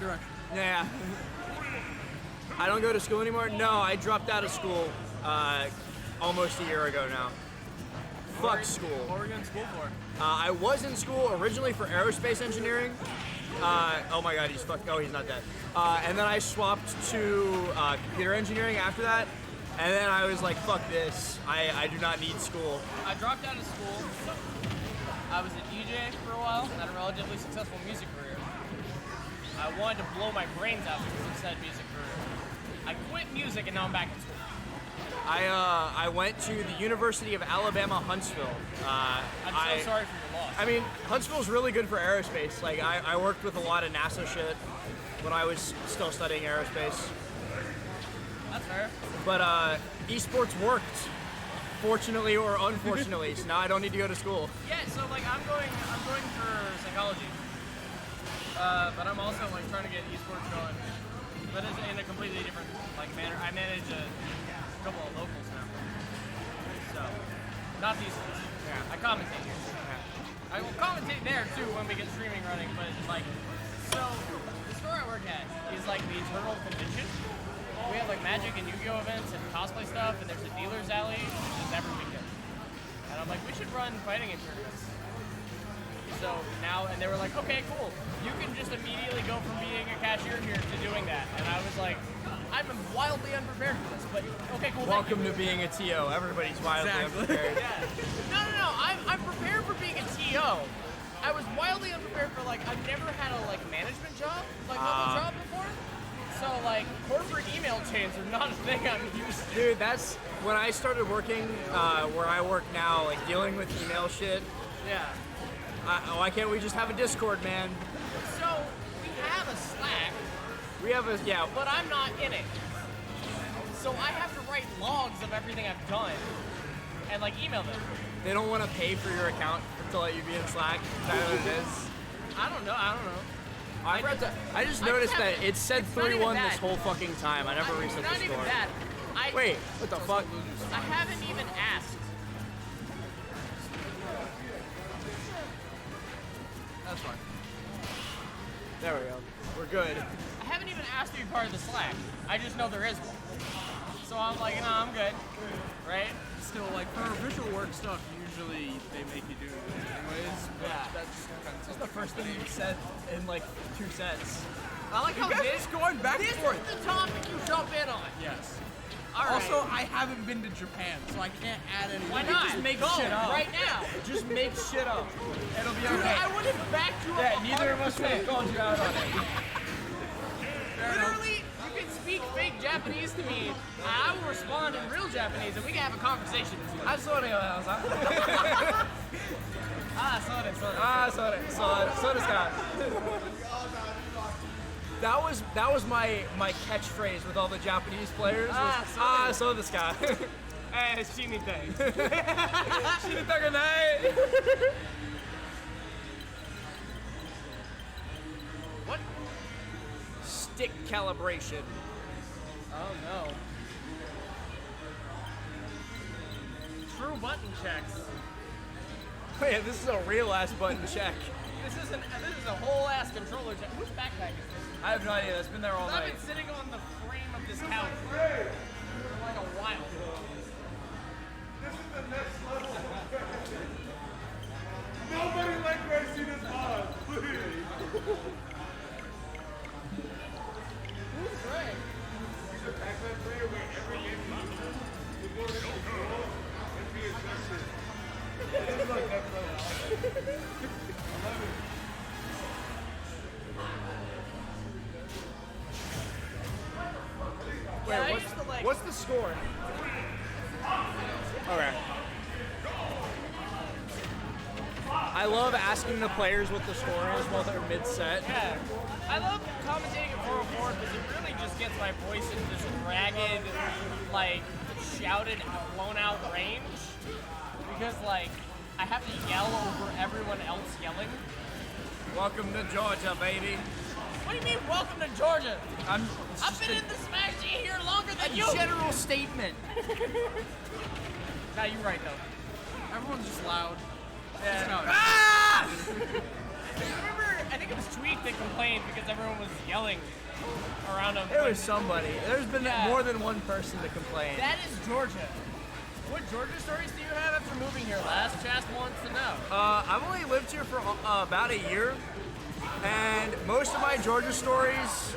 direction. Yeah. I don't go to school anymore? No, I dropped out of school almost a year ago now. Fuck school. What were you in school for? I was in school originally for aerospace engineering. Oh my god, he's fucked. Oh, he's not dead. And then I swapped to computer engineering after that. And then I was like, fuck this. I do not need school. I dropped out of school. I was a DJ for a while and had a relatively successful music career. I wanted to blow my brains out because of said music career. I quit music and now I'm back in school. I went to the University of Alabama, Huntsville. I'm so sorry for your loss. I mean, Huntsville's really good for aerospace. Like, I worked with a lot of NASA shit when I was still studying aerospace. That's fair. But esports worked, fortunately or unfortunately. So now I don't need to go to school. Yeah, so like I'm going for psychology, but I'm also like trying to get esports going, but it's in a completely different like manner. I manage a couple of locals now, so not these ones. Yeah. I commentate here. Yeah. I will commentate there too when we get streaming running, but like, so the store I work at is like the Eternal Convention. We have like Magic and Yu-Gi-Oh events and cosplay stuff, and there's a dealer's alley just every weekend. And I'm like, we should run fighting in tournaments. So now, and they were like, okay, cool. You can just immediately go from being a cashier here to doing that. And I was like, I'm wildly unprepared for this, but okay, cool. Welcome to being a TO. Everybody's wildly unprepared. Yeah. No. I'm prepared for being a TO. I was wildly unprepared for like, I've never had a like management job, like level job before. So like corporate email chains are not a thing I'm used to. Dude, that's when I started working where I work now, like dealing with email shit. Yeah. Why can't we just have a Discord, man? So we have a Slack. We have a, yeah. But I'm not in it. So I have to write logs of everything I've done and like email them. They don't want to pay for your account to let you be in Slack. Is that what it is? I don't know. I just noticed that it said 3-1 this whole fucking time. I never reset the score. Not even that. Wait, what the fuck? I haven't even asked. That's fine. There we go. We're good. I haven't even asked to be part of the Slack. I just know there is one. So I'm like, no, I'm good. Right? Still, like, for official work stuff, usually they make you do it anyways. But Yeah. that's kind of The first thing you said in like 2 sets. I like how this going back and this forth. is the topic you jump in on. Yes. All right. Also, I haven't been to Japan, so I can't add any. Why not? Just make Go shit up. right now. Just make shit up. It'll be Dude, okay. I would have backed you up. Yeah, neither of us would have 100%. called you out on it. Literally, you can speak fake Japanese to me, and I will respond in real Japanese, and we can have a conversation. Ah, sorry, sorry. That was my catchphrase with all the Japanese players. Was, so this guy. Shinite. Shinitaganai. What? Stick calibration. Oh no. True button checks. Wait, this is a real ass button check. This is a whole ass controller check. Which backpack is this? I have no idea. It's been there all I've night. been sitting on the frame of this couch for like a while. This is the next level. Nobody let Gracie this mod, please. Who's Greg? He's a Pac-Man player where every game feature will go to control and be adjusted. This is like next level. I love it. Wait, Yeah, I used to like. what's the score? Okay. I love asking the players what the score is while they're mid-set. Yeah, I love commentating at 404 because it really just gets my voice into this ragged, like, shouted, blown-out range. Because, like, I have to yell over everyone else yelling. Welcome to Georgia, baby. What do you mean, welcome to Georgia? I've been in the Smash G here longer than you. general statement. Nah, you're right, though. Everyone's just loud. Yeah. Just loud. Remember I think it was Tweak that complained because everyone was yelling around him. It was somebody. There's been Yeah. more than one person to complain. That is Georgia. What Georgia stories do you have after moving here last? Chast wants to know. I've only lived here for about a year, and most of my Georgia stories,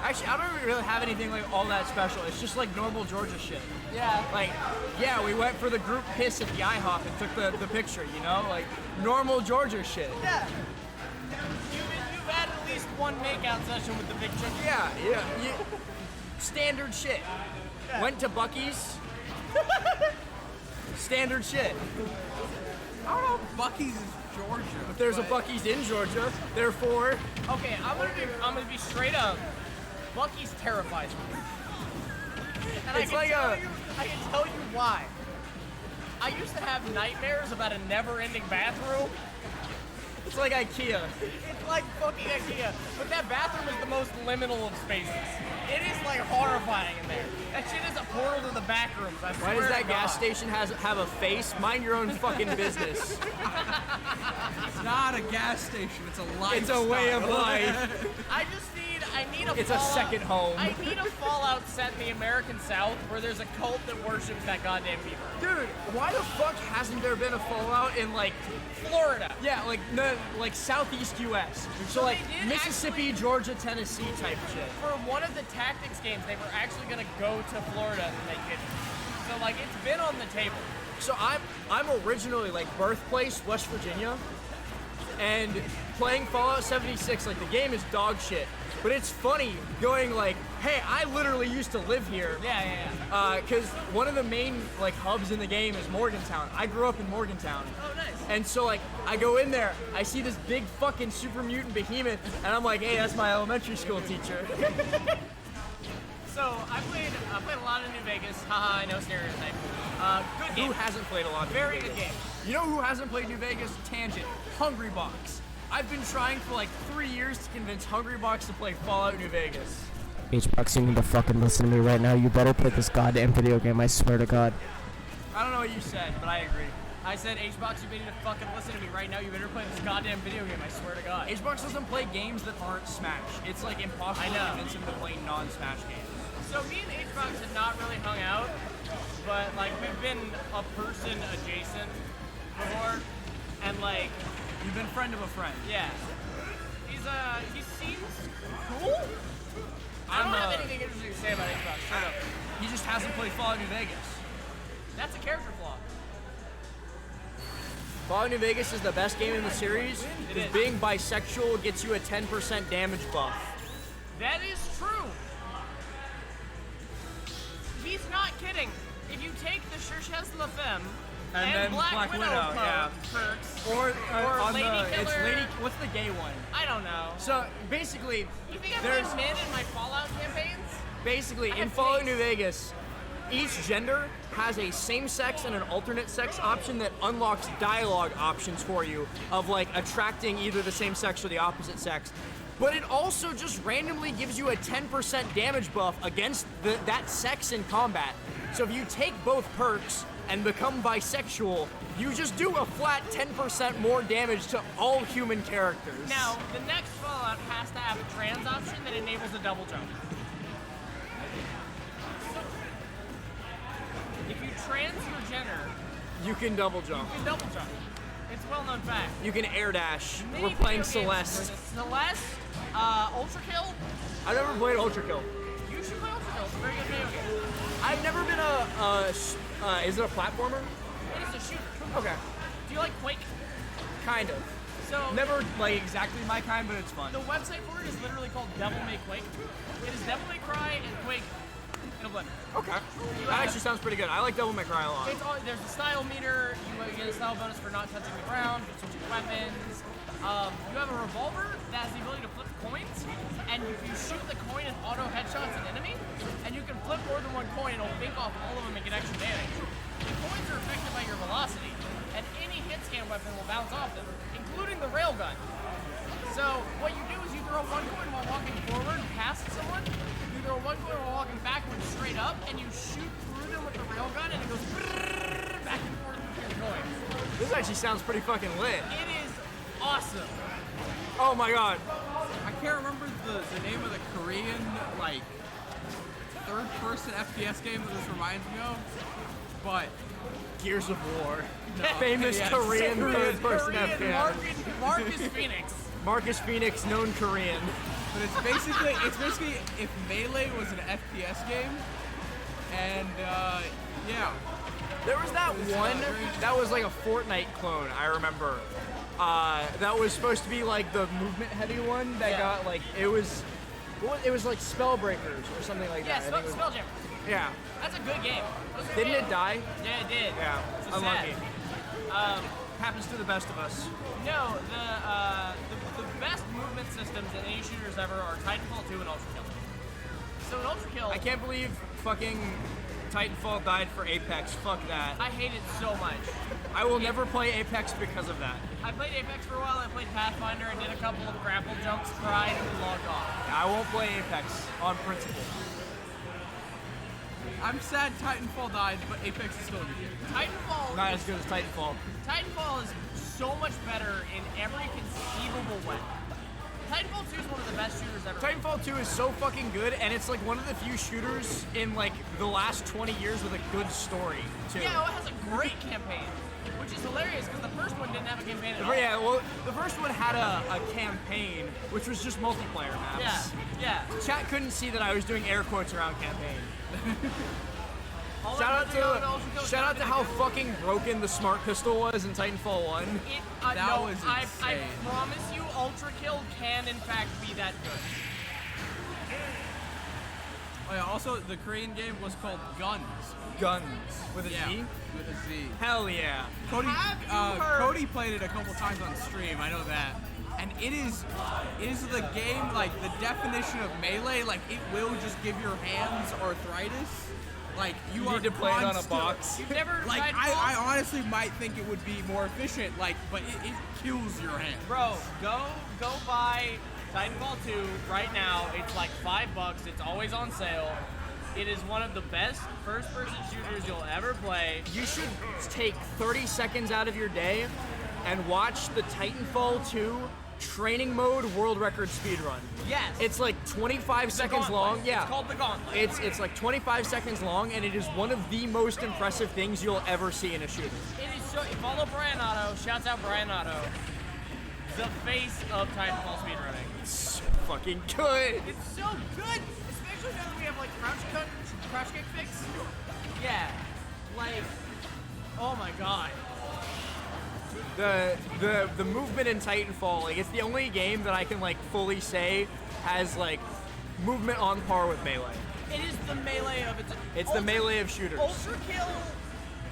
actually, I don't really have anything like all that special. It's just like normal Georgia shit. Yeah. Like, yeah, we went for the group piss at the IHOP and took the picture, you know? Like, normal Georgia shit. Yeah. You've had at least one makeout session with the big chicken. Yeah. Standard shit. Yeah. Went to Buc-ee's. Standard shit. I don't know if Buc-ee's is Georgia. But there's a but- Buc-ee's in Georgia, therefore. Okay, I'm gonna be straight up. Buc-ee's terrifies me. And It's like I can tell you why. I used to have nightmares about a never-ending bathroom. It's like IKEA. It's like fucking IKEA. But that bathroom is the most liminal of spaces. It is like horrifying in there. That shit is a portal to the back rooms. I Why swear does to that gas God. station have a face? Mind your own fucking business. It's not a gas station. It's a lifestyle. It's a way of life. I need a It's a Fallout- second home. I need a Fallout set in the American South where there's a cult that worships that goddamn beaver. Dude, why the fuck hasn't there been a Fallout in like, Florida. yeah, like southeast U.S. So like they did Mississippi, Georgia, Tennessee type shit. For one of the tactics games, they were actually gonna go to Florida and they didn't. So like it's been on the table. So I'm originally like birthplace West Virginia, and playing Fallout 76, like the game is dog shit. But it's funny going like, hey, I literally used to live here. Yeah. Because one of the main like hubs in the game is Morgantown. I grew up in Morgantown. Oh, nice. And so like I go in there, I see this big fucking super mutant behemoth, and I'm like, hey, that's my elementary school teacher. So I played a lot of New Vegas. Haha, I know stereotype. Good game. Who hasn't played a lot of Very New good Vegas? game. You know who hasn't played New Vegas? Tangent. Hungrybox. I've been trying for like 3 years to convince Hungrybox to play Fallout New Vegas. Hbox, you need to fucking listen to me right now. You better play this goddamn video game, I swear to God. I don't know what you said, but I agree. I said, HBox, you need to fucking listen to me right now. You better play this goddamn video game, I swear to God. Hbox doesn't play games that aren't Smash. It's like impossible I to know. convince him to play non-Smash games. So me and HBox had not really hung out, but like we've been a person adjacent before, and like, You've been friend of a friend. yeah. He seems cool. I don't have anything interesting to say about HBox. Shut up. He just hasn't played Fallout New Vegas. That's a character flaw. Fallout New Vegas is the best game in the series. It because is. being bisexual gets you a 10% damage buff. That is true. He's not kidding. If you take the Jahzz0 And then Black Widow, yeah. perks, Or on Lady the, it's Killer. Lady, what's the gay one? I don't know. So basically, You think I've there's been men in my Fallout campaigns? basically I in have Fallout taste. New Vegas, each gender has a same-sex and an alternate sex option that unlocks dialogue options for you of like attracting either the same sex or the opposite sex. But it also just randomly gives you a 10% damage buff against that sex in combat. So if you take both perks and become bisexual, you just do a flat 10% more damage to all human characters. Now, the next Fallout has to have a trans option that enables a double jump. If you trans your gender, you can double jump. you can double jump. It's a well-known fact. You can air dash. Many We're playing video games Celeste. do this. Celeste, Ultra Kill. I've never played Ultra Kill. You should play Ultra Kill. It's a very good video game. I've never been is it a platformer? It is a shooter. Okay. Do you like Quake? Kind of. So Never like exactly my kind, but it's fun. the website for it is literally called Devil May Quake. It is Devil May Cry and Quake in a blender. Okay. That actually sounds pretty good. I like Devil May Cry a lot. It's all, there's a style meter. You get a style bonus for not touching the ground, for switching weapons. You have a revolver that has the ability to flip coins, and if you shoot the coin and auto headshots an enemy, and you can flip more than one coin, it'll bink off all of them and get extra damage. The coins are affected by your velocity, and any hit scan weapon will bounce off them, including the railgun. So what you do is you throw one coin while walking forward past someone, you throw one coin while walking backwards straight up, and you shoot through them with the railgun, and it goes back and forth between the coins. This actually sounds pretty fucking lit. It is awesome. Oh my god. I can't remember the name of the Korean, like, third-person FPS game that this reminds me of, but... Gears of War. No. Famous Yes. Korean third-person Korean FPS. Marcus Phoenix. Marcus Phoenix, known Korean. But it's basically if Melee was an FPS game, and yeah. There was that one that was like a Fortnite clone, I remember. That was supposed to be like the movement heavy one that got like, it was like Spellbreakers or something like Yeah, that. I think it was- Spelljammer. Yeah. That's a good game. Didn't it die? Yeah, it did. Yeah, So unlucky. sad. Happens to the best of us. No, the best movement systems in any shooters ever are Titanfall 2 and Ultra Kill. So in Ultra Kill, I can't believe fucking Titanfall died for Apex. Fuck that. I hate it so much. I will never play Apex because of that. I played Apex for a while, I played Pathfinder, I did a couple of grapple jumps, cried, and logged off. I won't play Apex on principle. I'm sad Titanfall died, but Apex is still a good game. Titanfall, Not as good as Titanfall. Titanfall is so much better in every conceivable way. Titanfall 2 is one of the best shooters ever. Titanfall 2 is so fucking good, and it's like one of the few shooters in like the last 20 years with a good story, too. Yeah, it has a great campaign, which is hilarious because the first one didn't have a campaign at all. Yeah, well, the first one had a campaign, which was just multiplayer maps. Yeah. Chat couldn't see that I was doing air quotes around campaign. All Shout I really know is out to how fucking broken the smart pistol was in Titanfall 1. That That was I insane. promise you, Ultra Kill can in fact be that good. Oh yeah, also the Korean game was called Guns. Guns with a Z. Yeah, with a Z. Hell yeah. Cody, Have you heard- Cody played it a couple times on stream. I know that, and it is the game like the definition of Melee. Like it will just give your hands arthritis. Like you are need to play it on a constant- box. You've never Like tried I honestly might think it would be more efficient. Like, but it kills your hand. Bro, go buy Titanfall 2 right now. It's like $5. It's always on sale. It is one of the best first-person shooters you'll ever play. You should take 30 seconds out of your day and watch the Titanfall 2 training mode world record speedrun. Yes. It's like 25 The seconds Gauntlet. long. Yeah. It's called the Gauntlet. It's like 25 seconds long, and it is one of the most impressive things you'll ever see in a shooter. It is so. Follow Brian Otto. Shouts out Brian Otto. The face of Titanfall speedrunning. It's so fucking good. It's so good, especially now that we have like crouch kick fix. Yeah, like, oh my god. The movement in Titanfall, like it's the only game that I can like fully say has like movement on par with Melee. It is the Melee of its. It's the Melee of shooters. Ultra Kill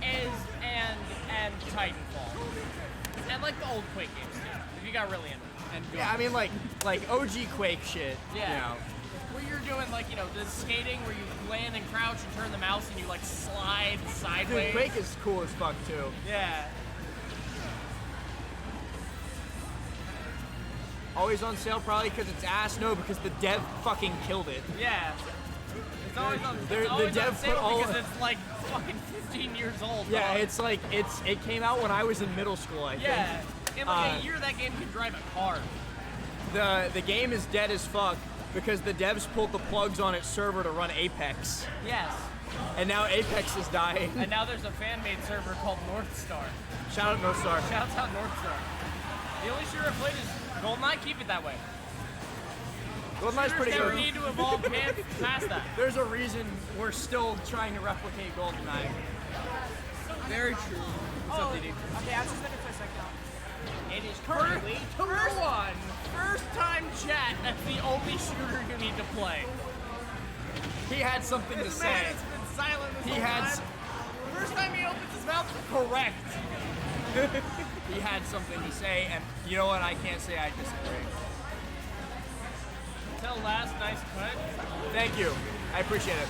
is and Titanfall, and like the old Quake games too. If you got really into it. And Yeah, I mean like OG Quake shit. Yeah. You know. Where you're doing like, you know, the skating where you land and crouch and turn the mouse and you like slide sideways. Dude, Quake is cool as fuck too. Yeah. Always on sale probably because it's ass. No, because the dev fucking killed it. Yeah. It's always on, They're- it's the always dev on sale put all- because it's like fucking 15 years old. Yeah, dog. it's like it came out when I was in middle school, I think. Yeah. In like a year that game can drive a car. The game is dead as fuck because the devs pulled the plugs on its server to run Apex. Yes. And now Apex is dying. And now there's a fan-made server called North Star. Shout out North Star. Shouts out North Star. The only shooter I played is GoldenEye. Keep it that way. GoldenEye's pretty Never good. need to evolve past that. There's a reason we're still trying to replicate GoldenEye. very true. What's up, DD? Okay, I was just looking for a second. It is currently first time chat. That's the only shooter you need to play. He had something to This say. man has been silent this He whole had time. First time he opens his mouth, correct. He had something to say, and you know what? I can't say I disagree. Till last, nice cut. Thank you. I appreciate it.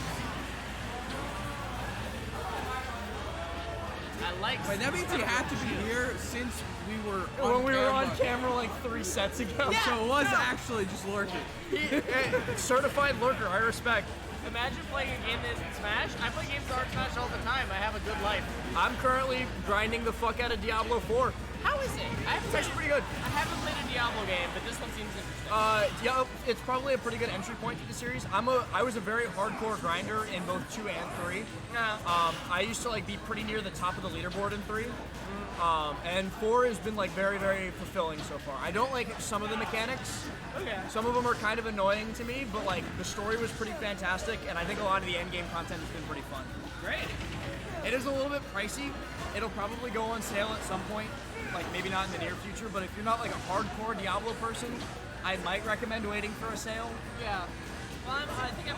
I like. Wait, that means he had to be here since we were on When we were on camera. camera like 3 sets ago. Yeah. So it was actually just lurking. Certified lurker, I respect. Imagine playing a game that isn't Smash. I play games that aren't Smash all the time. I have a good life. I'm currently grinding the fuck out of Diablo 4. How is it? It's actually pretty good. I haven't played a Diablo game, but this one seems interesting. Yeah, it's probably a pretty good entry point to the series. I was a very hardcore grinder in both 2 and 3. Yeah. I used to like be pretty near the top of the leaderboard in 3. And 4 has been like very, very fulfilling so far. I don't like some of the mechanics. Okay. Some of them are kind of annoying to me, but like the story was pretty fantastic, and I think a lot of the end game content has been pretty fun. Great. It is a little bit pricey. It'll probably go on sale at some point, like maybe not in the near future, but if you're not like a hardcore Diablo person, I might recommend waiting for a sale. Yeah. Well, I think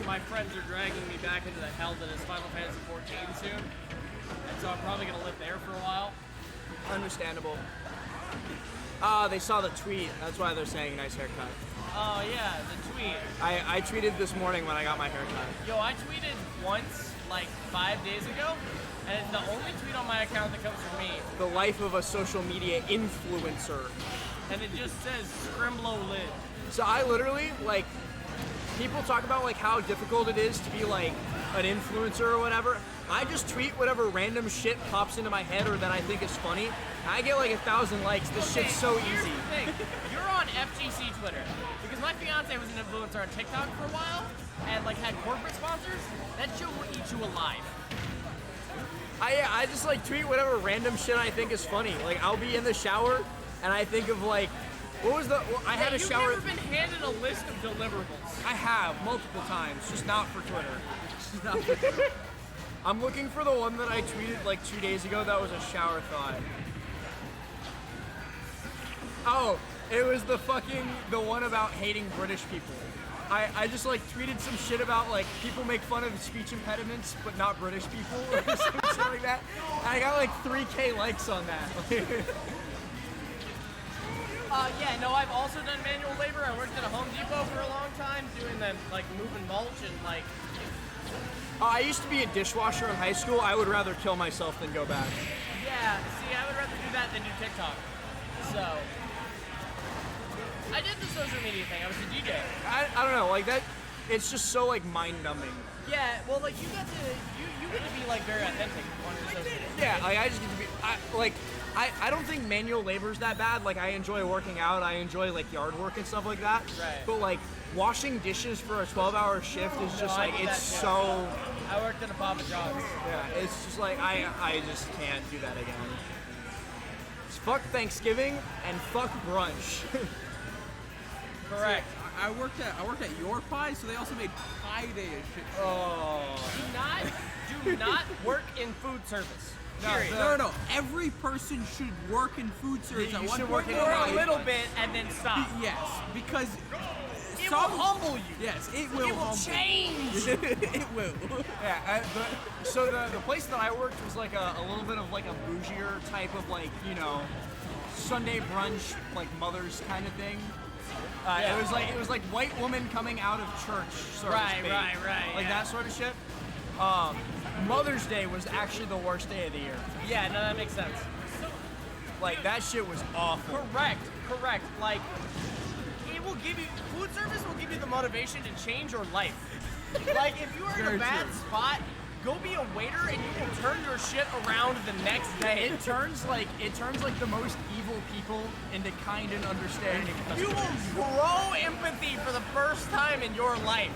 my friends are dragging me back into the hell that is Final Fantasy 14 soon, and so I'm probably gonna live there for a while. Understandable. They saw the tweet. That's why they're saying nice haircut. Oh yeah, the tweet. I tweeted this morning when I got my haircut. Yo, I tweeted once, like 5 days ago, and it's the only tweet on my account that comes from me. The life of a social media influencer. And it just says Scrimlow lid. So I literally, like, people talk about like how difficult it is to be like an influencer or whatever. I just tweet whatever random shit pops into my head or that I think is funny. I get like 1,000 likes. This shit's so Here's easy. the thing. You're on FGC Twitter. Because my fiance was an influencer on TikTok for a while and like had corporate sponsors. That shit will eat you alive. I just like tweet whatever random shit I think is funny. Like I'll be in the shower and I think of like, what was the? Well, I had a shower. You've never been handed a list of deliverables. I have multiple times, just not for Twitter. Just not for Twitter. I'm looking for the one that I tweeted like 2 days ago. That was a shower thought. Oh, it was the one about hating British people. I just like tweeted some shit about like people make fun of speech impediments but not British people or some shit like that. And I got like 3K likes on that. Yeah, no, I've also done manual labor. I worked at a Home Depot for a long time doing the like moving mulch and like. I used to be a dishwasher in high school. I would rather kill myself than go back. Yeah, see, I would rather do that than do TikTok. So. I did the social media thing. I was a DJ. I don't know, like that. It's just so like mind numbing. Yeah, well, like you get to be like very authentic on your social media. Yeah, like I just get to be I don't think manual labor is that bad. Like I enjoy working out. I enjoy like yard work and stuff like that. Right. But like washing dishes for a 12-hour shift is just I like did it's that too. so. I worked at a Papa John's. Yeah, it's just like I just can't do that again. It's fuck Thanksgiving and fuck brunch. Correct. I worked at Your Pie, so they also made Pie Day and shit. Oh. Do not work in food service. Period. No. Every person should work in food service at You one should point work in in For their a life. little bit and then stop. Yes, because It will humble you. Yes, it will. It will humble. change. It will. Yeah, so the place that I worked was like a little bit of like a bougier type of like, you know, Sunday brunch, like mothers kind of thing. Yeah. It was like white woman coming out of church, sort Right, of speak. right, Like yeah. that sort of shit. Mother's Day was actually the worst day of the year. Yeah, no, that makes sense. Like that shit was awful. Correct. Like, it will give you, food service will give you the motivation to change your life. Like, if you are in Very a bad true. spot, go be a waiter and you will turn your shit around the next day. It turns like the most evil people into kind and understanding. You will grow empathy for the first time in your life.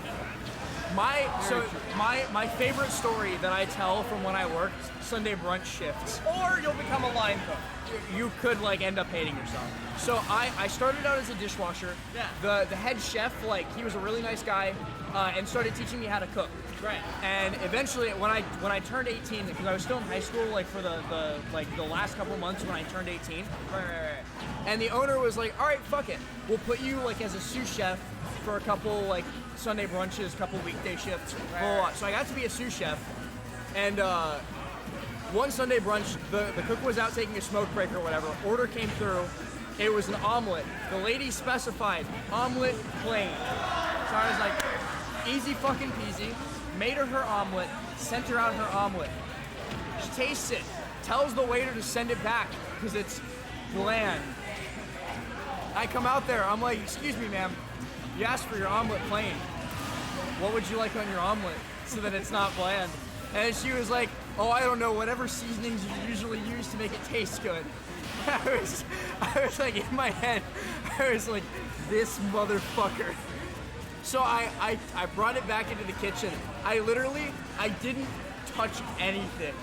My favorite story that I tell from when I worked Sunday brunch shifts. Or you'll become a line cook. You could like end up hating yourself. So I started out as a dishwasher. Yeah. The head chef, like he was a really nice guy, and started teaching me how to cook. Right. And eventually, when I turned 18, because I was still in high school, like for the last couple months when I turned 18. Right. And the owner was like, "All right, fuck it, we'll put you like as a sous chef for a couple like Sunday brunches, couple weekday shifts, blah, blah, blah." So I got to be a sous chef, and one Sunday brunch, the cook was out taking a smoke break or whatever. Order came through. It was an omelet. The lady specified omelet plain. So I was like, easy fucking peasy. Made her omelet, sent her out her omelet. She tastes it, tells the waiter to send it back because it's bland. I come out there, I'm like, "Excuse me, ma'am, you asked for your omelet plain. What would you like on your omelet so that it's not bland?" And she was like, "Oh, I don't know, whatever seasonings you usually use to make it taste good." I was like in my head, I was like, this motherfucker. So I brought it back into the kitchen. I didn't touch anything.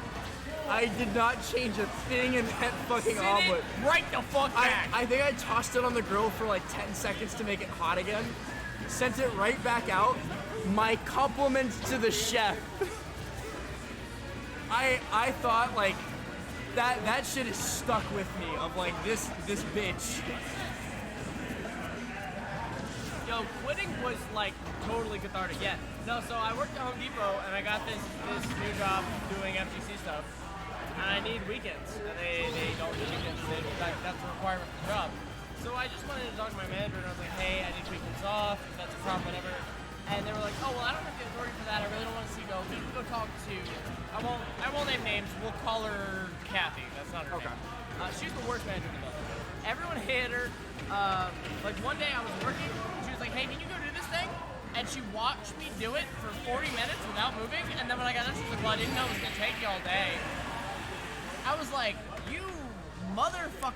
I did not change a thing in that fucking Sit omelet. it right the fuck back. I think I tossed it on the grill for like 10 seconds to make it hot again. Sent it right back out. My compliments to the chef. I thought like that shit is stuck with me of like this bitch. Yo, quitting was like totally cathartic. Yeah. No, so I worked at Home Depot and I got this new job doing FGC stuff. And I need weekends. And they don't do weekends. That's a requirement for the job. So I just wanted to talk to my manager and I was like, hey, I need weekends off. If that's a problem, whatever. And they were like, oh, well, I don't have the authority for that. I really don't want to see you go. But you can go talk to, I won't name names. We'll call her Kathy. That's not her name. She's the worst manager in the building. Everyone hated her. Like one day I was working. She was like, hey, can you go do this thing? And she watched me do it for 40 minutes without moving. And then when I got done, she was like, well, I didn't know it was going to take you all day. I was like, you motherfucker.